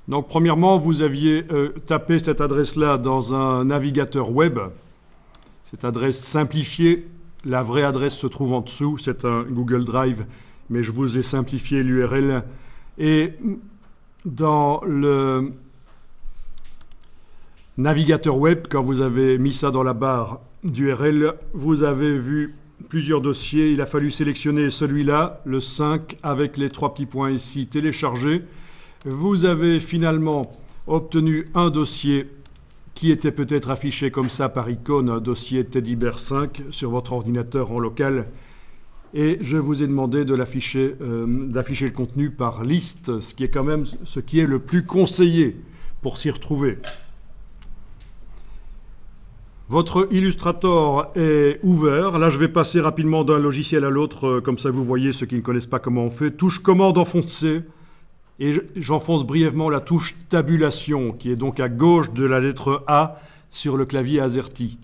Donc, premièrement, vous aviez tapé cette adresse-là dans un navigateur web. Cette adresse simplifiée, la vraie adresse se trouve en dessous. C'est un Google Drive, mais je vous ai simplifié l'URL. Et dans le navigateur web, quand vous avez mis ça dans la barre d'URL, vous avez vu plusieurs dossiers. Il a fallu sélectionner celui-là, le 5, avec les 3 petits points ici, télécharger. Vous avez finalement obtenu un dossier qui était peut-être affiché comme ça par icône, un dossier Teddy Bear 5 sur votre ordinateur en local. Et je vous ai demandé de d'afficher le contenu par liste, ce qui est quand même ce qui est le plus conseillé pour s'y retrouver. Votre Illustrator est ouvert. Là, je vais passer rapidement d'un logiciel à l'autre, comme ça vous voyez ceux qui ne connaissent pas comment on fait. Touche commande enfoncée. Et j'enfonce brièvement la touche tabulation, qui est donc à gauche de la lettre A sur le clavier AZERTY.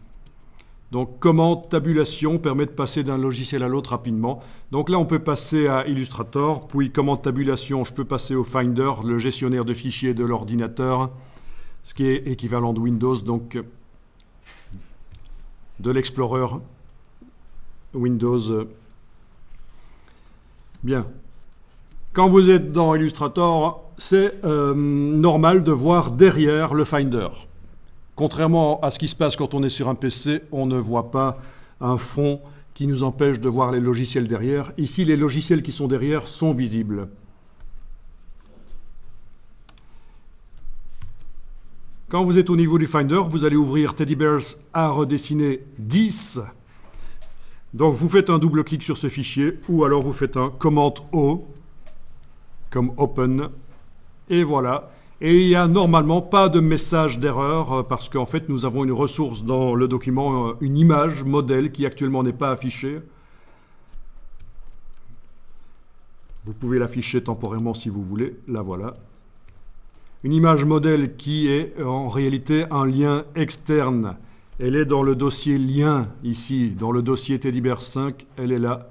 Donc commande tabulation permet de passer d'un logiciel à l'autre rapidement. Donc là, on peut passer à Illustrator, puis commande tabulation, je peux passer au Finder, le gestionnaire de fichiers de l'ordinateur, ce qui est équivalent de Windows, donc de l'Explorer Windows. Bien. Quand vous êtes dans Illustrator, c'est normal de voir derrière le Finder. Contrairement à ce qui se passe quand on est sur un PC, on ne voit pas un fond qui nous empêche de voir les logiciels derrière. Ici, les logiciels qui sont derrière sont visibles. Quand vous êtes au niveau du Finder, vous allez ouvrir Teddy Bears à redessiner 10. Donc vous faites un double-clic sur ce fichier, ou alors vous faites un Command-O, comme Open, et voilà. Et il n'y a normalement pas de message d'erreur, parce qu'en fait nous avons une ressource dans le document, une image modèle qui actuellement n'est pas affichée. Vous pouvez l'afficher temporairement si vous voulez, la voilà. Une image modèle qui est en réalité un lien externe. Elle est dans le dossier lien, ici, dans le dossier Teddy Bear 5, elle est là,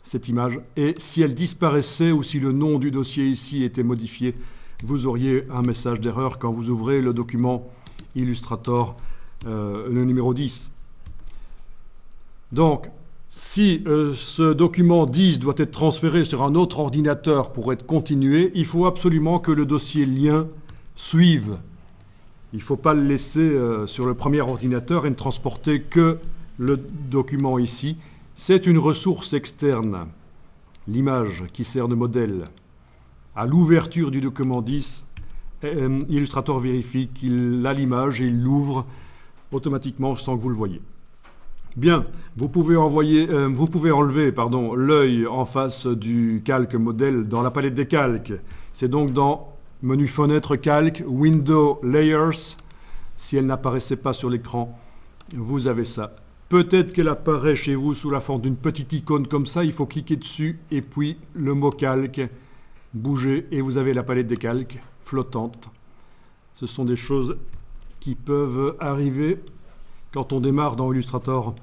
cette image. Et si elle disparaissait ou si le nom du dossier ici était modifié, vous auriez un message d'erreur quand vous ouvrez le document Illustrator, le numéro 10. Donc, si ce document 10 doit être transféré sur un autre ordinateur pour être continué, il faut absolument que le dossier lien suive. Il ne faut pas le laisser sur le premier ordinateur et ne transporter que le document ici. C'est une ressource externe, l'image qui sert de modèle. À l'ouverture du document 10, Illustrator vérifie qu'il a l'image et il l'ouvre automatiquement sans que vous le voyez. Bien, vous pouvez enlever l'œil en face du calque modèle dans la palette des calques. C'est donc dans menu fenêtre calque, Window Layers. Si elle n'apparaissait pas sur l'écran, vous avez ça. Peut-être qu'elle apparaît chez vous sous la forme d'une petite icône comme ça. Il faut cliquer dessus et puis le mot calque, bouger et vous avez la palette des calques flottante. Ce sont des choses qui peuvent arriver quand on démarre dans Illustrator